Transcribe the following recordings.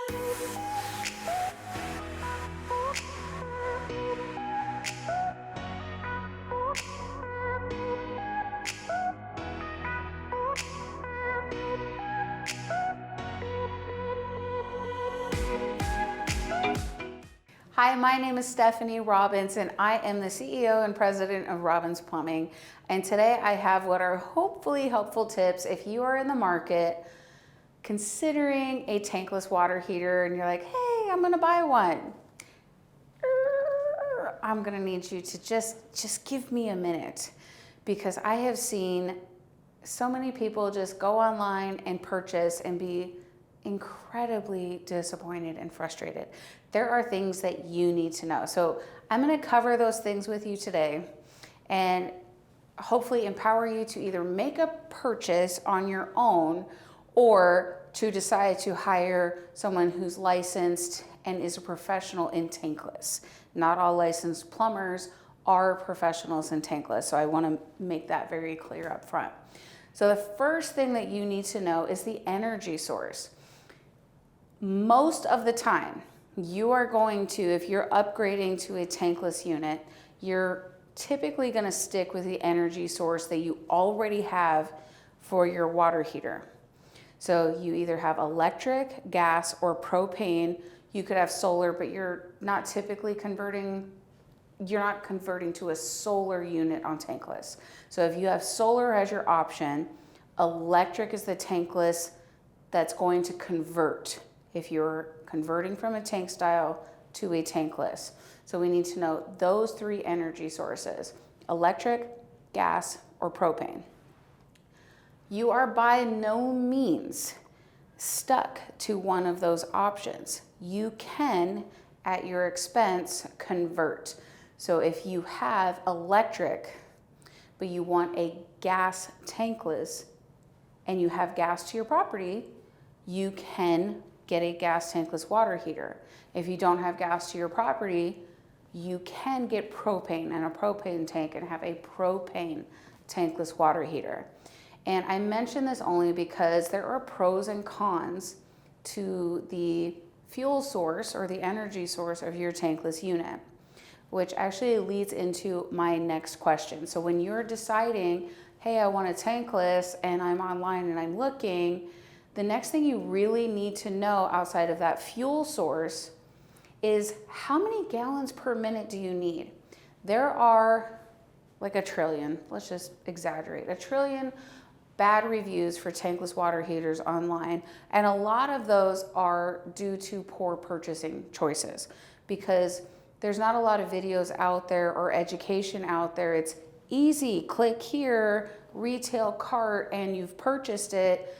Hi, my name is Stephanie Robbins, and I am the CEO and president of Robbins Plumbing. And today I have what are hopefully helpful tips if you are in the market considering a tankless water heater and you're like, hey, I'm gonna buy one. I'm gonna need you to just give me a minute, because I have seen so many people just go online and purchase and be incredibly disappointed and frustrated. There are things that you need to know. So I'm gonna cover those things with you today and hopefully empower you to either make a purchase on your own or to decide to hire someone who's licensed and is a professional in tankless. Not all licensed plumbers are professionals in tankless, so I wanna make that very clear up front. So the first thing that you need to know is the energy source. Most of the time, you are going to, if you're upgrading to a tankless unit, you're typically going to stick with the energy source that you already have for your water heater. So you either have electric, gas, or propane. You could have solar, but you're not converting to a solar unit on tankless. So if you have solar as your option, electric is the tankless that's going to convert if you're converting from a tank style to a tankless. So we need to know those three energy sources: electric, gas, or propane. You are by no means stuck to one of those options. You can, at your expense, convert. So if you have electric, but you want a gas tankless and you have gas to your property, you can get a gas tankless water heater. If you don't have gas to your property, you can get propane and a propane tank and have a propane tankless water heater. And I mention this only because there are pros and cons to the fuel source or the energy source of your tankless unit, which actually leads into my next question. So when you're deciding, hey, I want a tankless and I'm online and I'm looking, the next thing you really need to know outside of that fuel source is how many gallons per minute do you need? There are like 1 trillion, let's just exaggerate, 1 trillion bad reviews for tankless water heaters online. And a lot of those are due to poor purchasing choices because there's not a lot of videos out there or education out there. It's easy, click here, retail cart, and you've purchased it,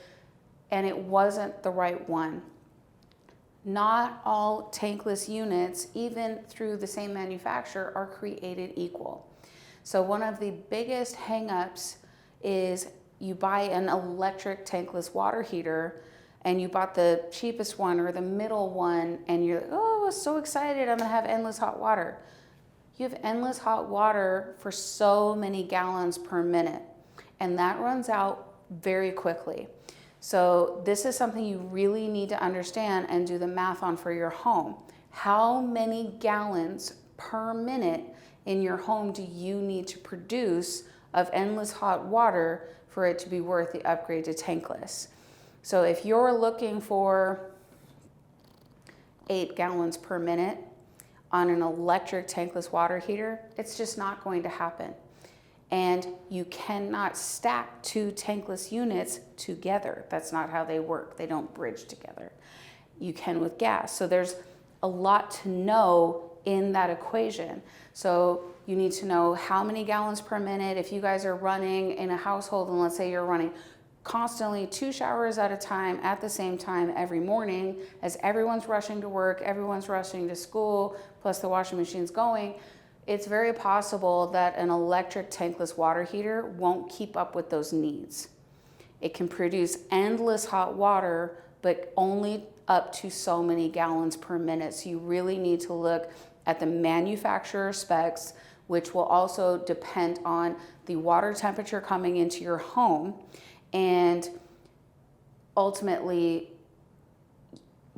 and it wasn't the right one. Not all tankless units, even through the same manufacturer, are created equal. So one of the biggest hangups is you buy an electric tankless water heater and you bought the cheapest one or the middle one and you're like, oh, so excited, I'm gonna have endless hot water. You have endless hot water for so many gallons per minute, and that runs out very quickly. So this is something you really need to understand and do the math on for your home. How many gallons per minute in your home do you need to produce of endless hot water for it to be worth the upgrade to tankless? So if you're looking for 8 gallons per minute on an electric tankless water heater, it's just not going to happen. And you cannot stack 2 tankless units together. That's not how they work. They don't bridge together. You can with gas. So there's a lot to know in that equation. So you need to know how many gallons per minute. If you guys are running in a household, and let's say you're running constantly 2 showers at a time at the same time every morning, as everyone's rushing to work, everyone's rushing to school, plus the washing machine's going, it's very possible that an electric tankless water heater won't keep up with those needs. It can produce endless hot water, but only up to so many gallons per minute. So you really need to look at the manufacturer specs, which will also depend on the water temperature coming into your home. And ultimately,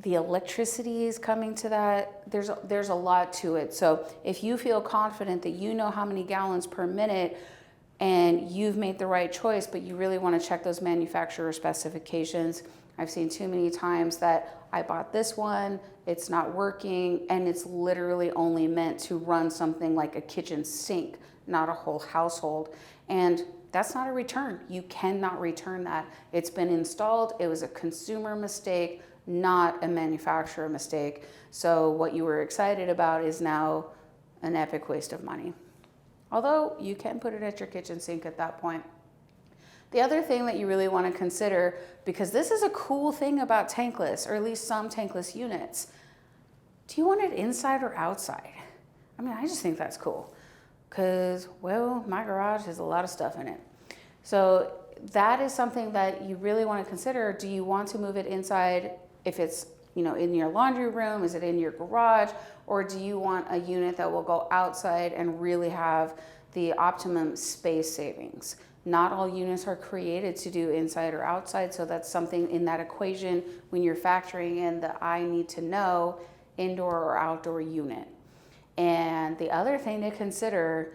the electricity is coming to that. There's a lot to it. So if you feel confident that you know how many gallons per minute and you've made the right choice, but you really want to check those manufacturer specifications. I've seen too many times that I bought this one, it's not working, and it's literally only meant to run something like a kitchen sink, not a whole household. And that's not a return. You cannot return that. It's been installed. It was a consumer mistake, not a manufacturer mistake. So what you were excited about is now an epic waste of money. Although you can put it at your kitchen sink at that point. The other thing that you really want to consider, because this is a cool thing about Tankless, or at least some Tankless units, do you want it inside or outside? I mean, I just think that's cool. Because, well, my garage has a lot of stuff in it. So that is something that you really want to consider. Do you want to move it inside if it's, in your laundry room? Is it in your garage? Or do you want a unit that will go outside and really have the optimum space savings? Not all units are created to do inside or outside. So that's something in that equation when you're factoring in the I need to know indoor or outdoor unit. And the other thing to consider,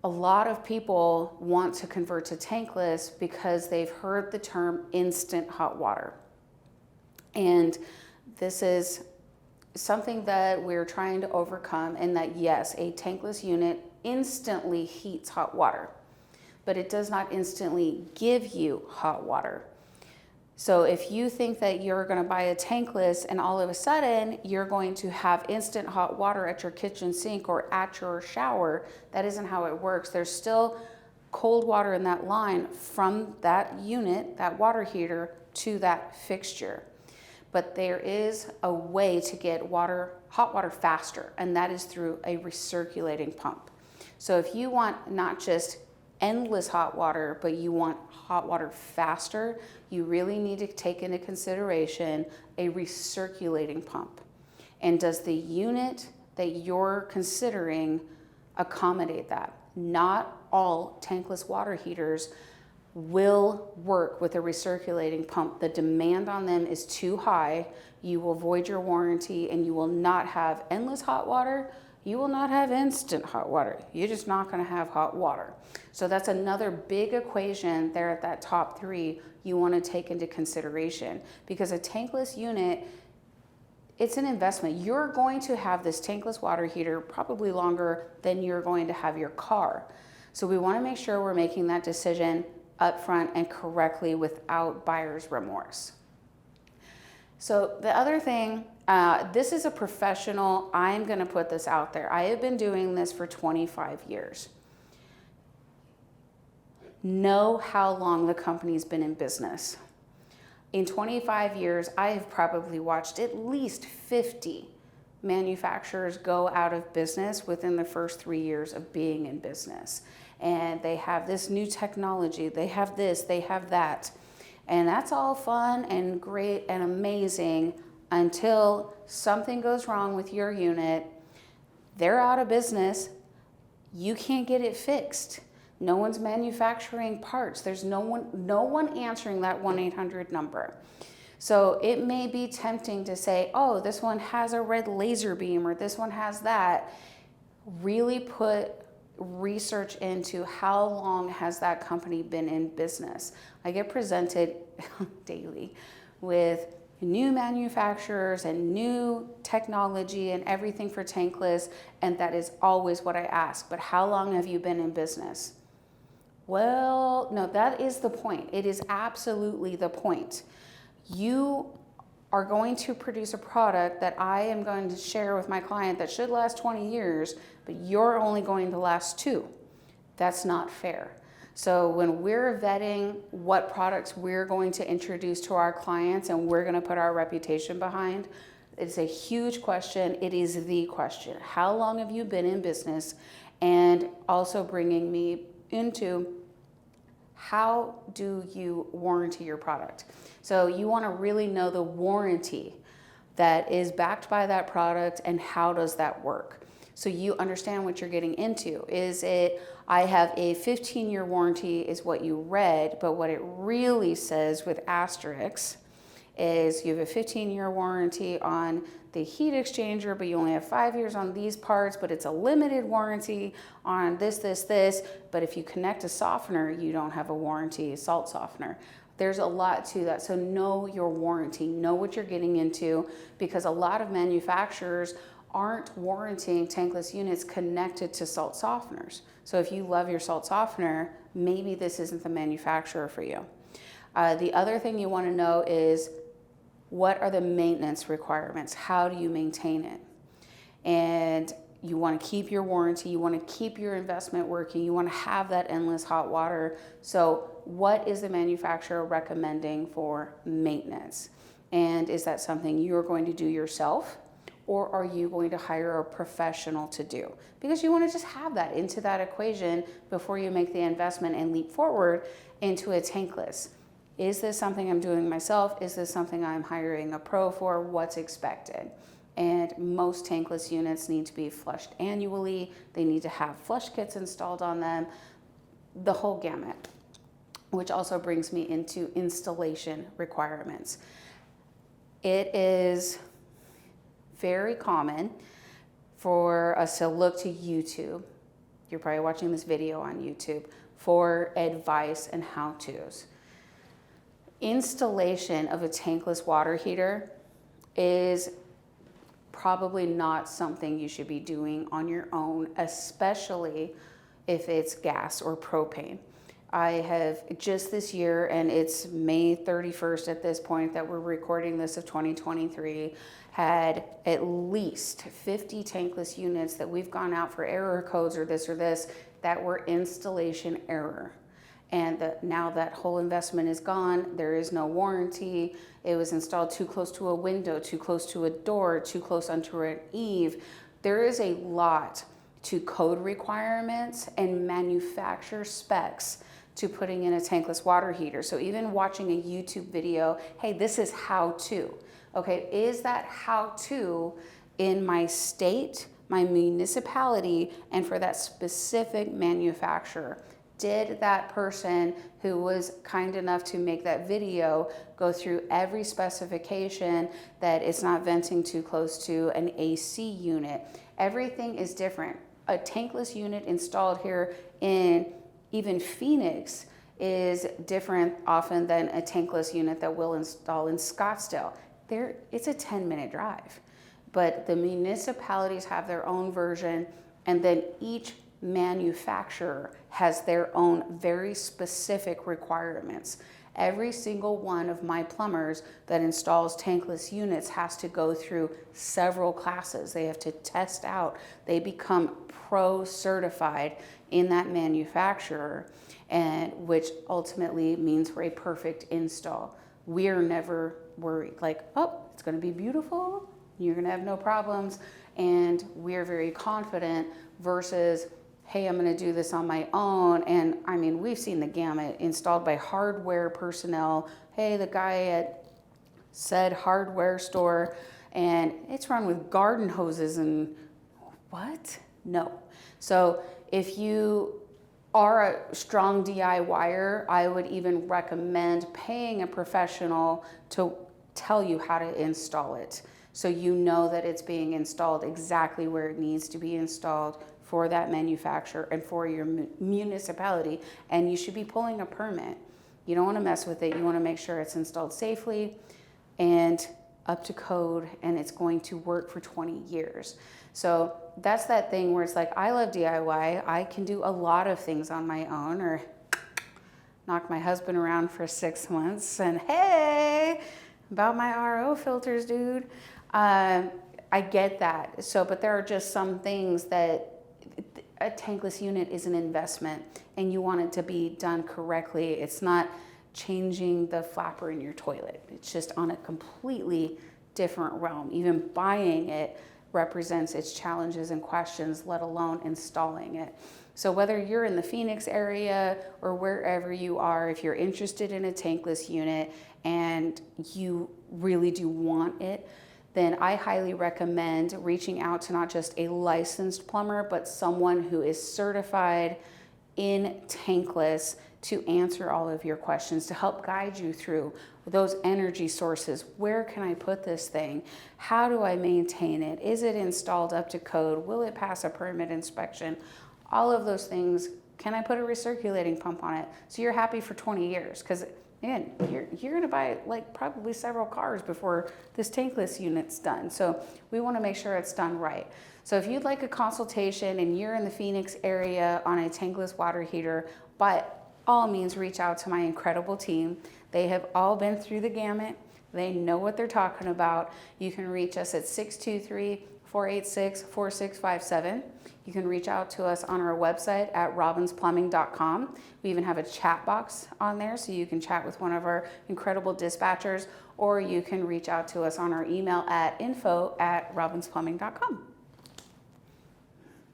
a lot of people want to convert to tankless because they've heard the term instant hot water. And this is something that we're trying to overcome, in that yes, a tankless unit instantly heats hot water, but it does not instantly give you hot water. So if you think that you're going to buy a tankless and all of a sudden you're going to have instant hot water at your kitchen sink or at your shower, that isn't how it works. There's still cold water in that line from that unit, that water heater, to that fixture. But there is a way to get hot water faster, and that is through a recirculating pump. So if you want not just endless hot water, but you want hot water faster, you really need to take into consideration a recirculating pump. And does the unit that you're considering accommodate that? Not all tankless water heaters will work with a recirculating pump. The demand on them is too high. You will void your warranty, and you will not have endless hot water. You will not have instant hot water. You're just not going to have hot water. So that's another big equation there at that top 3 you want to take into consideration, because a tankless unit, it's an investment. You're going to have this tankless water heater probably longer than you're going to have your car. So we want to make sure we're making that decision upfront and correctly without buyer's remorse. So the other thing, this is a professional, I'm going to put this out there. I have been doing this for 25 years. Know how long the company's been in business. In 25 years, I have probably watched at least 50 manufacturers go out of business within the first 3 years of being in business. And they have this new technology, they have this, they have that. And that's all fun and great and amazing until something goes wrong with your unit. They're out of business. You can't get it fixed. No one's manufacturing parts. There's no one answering that 1-800 number. So it may be tempting to say, oh, this one has a red laser beam, or this one has that. Really put research into how long has that company been in business. I get presented daily with new manufacturers and new technology and everything for tankless, and that is always what I ask. But how long have you been in business? Well, no, that is the point. It is absolutely the point. You are going to produce a product that I am going to share with my client that should last 20 years, but you're only going to last 2. That's not fair. So when we're vetting what products we're going to introduce to our clients and we're going to put our reputation behind, it's a huge question. It is the question. How long have you been in business? And also bringing me into how do you warranty your product? So you want to really know the warranty that is backed by that product, and how does that work? So you understand what you're getting into. Is it, I have a 15-year warranty is what you read, but what it really says with asterisks is you have a 15-year warranty on the heat exchanger, but you only have 5 years on these parts, but it's a limited warranty on this. But if you connect a softener, you don't have a warranty, salt softener. There's a lot to that. So know your warranty, know what you're getting into, because a lot of manufacturers aren't warranting tankless units connected to salt softeners. So if you love your salt softener, maybe this isn't the manufacturer for you. The other thing you want to know is, what are the maintenance requirements? How do you maintain it? And you want to keep your warranty, you want to keep your investment working, you want to have that endless hot water. So what is the manufacturer recommending for maintenance? And is that something you're going to do yourself, or are you going to hire a professional to do? Because you want to just have that into that equation before you make the investment and leap forward into a tankless. Is this something I'm doing myself? Is this something I'm hiring a pro for? What's expected? And most tankless units need to be flushed annually. They need to have flush kits installed on them, the whole gamut, which also brings me into installation requirements. It is very common for us to look to YouTube. You're probably watching this video on YouTube for advice and how-tos. Installation of a tankless water heater is probably not something you should be doing on your own, especially if it's gas or propane. I have just this year, and it's May 31st at this point that we're recording this of 2023, had at least 50 tankless units that we've gone out for error codes or this that were installation error. And now that whole investment is gone, there is no warranty. It was installed too close to a window, too close to a door, too close onto an eave. There is a lot to code requirements and manufacturer specs to putting in a tankless water heater. So even watching a YouTube video, hey, this is how to. Okay, is that how to in my state, my municipality, and for that specific manufacturer? Did that person who was kind enough to make that video go through every specification, that it's not venting too close to an AC unit? Everything is different. A tankless unit installed here in even Phoenix is different often than a tankless unit that we'll install in Scottsdale. It's a 10-minute drive, but the municipalities have their own version, and then each manufacturer has their own very specific requirements. Every single one of my plumbers that installs tankless units has to go through several classes. They have to test out. They become pro certified in that manufacturer, and which ultimately means for a perfect install. We're never worried like, oh, it's going to be beautiful, you're going to have no problems, and we're very confident versus, hey, I'm going to do this on my own. And I mean, we've seen the gamut installed by hardware personnel. Hey, the guy at said hardware store, and it's run with garden hoses and what? No. So if you are a strong DIYer, I would even recommend paying a professional to tell you how to install it, so you know that it's being installed exactly where it needs to be installed for that manufacturer and for your municipality. And you should be pulling a permit. You don't want to mess with it. You want to make sure it's installed safely and up to code, and it's going to work for 20 years. So that's that thing where it's like, I love DIY. I can do a lot of things on my own, or knock my husband around for 6 months and, hey, about my RO filters, dude. I get that. So, but there are just some things that a tankless unit is an investment, and you want it to be done correctly. It's not changing the flapper in your toilet. It's just on a completely different realm. Even buying it represents its challenges and questions, let alone installing it. So whether you're in the Phoenix area or wherever you are, if you're interested in a tankless unit and you really do want it, then I highly recommend reaching out to not just a licensed plumber, but someone who is certified in tankless to answer all of your questions, to help guide you through those energy sources. Where can I put this thing? How do I maintain it? Is it installed up to code? Will it pass a permit inspection? All of those things. Can I put a recirculating pump on it so you're happy for 20 years? Because again, you're going to buy like probably several cars before this tankless unit's done. So we want to make sure it's done right. So if you'd like a consultation and you're in the Phoenix area on a tankless water heater, by all means reach out to my incredible team. They have all been through the gamut. They know what they're talking about. You can reach us at 623-486-4657. You can reach out to us on our website at robinsplumbing.com. We even have a chat box on there so you can chat with one of our incredible dispatchers, or you can reach out to us on our email at info@robinsplumbing.com.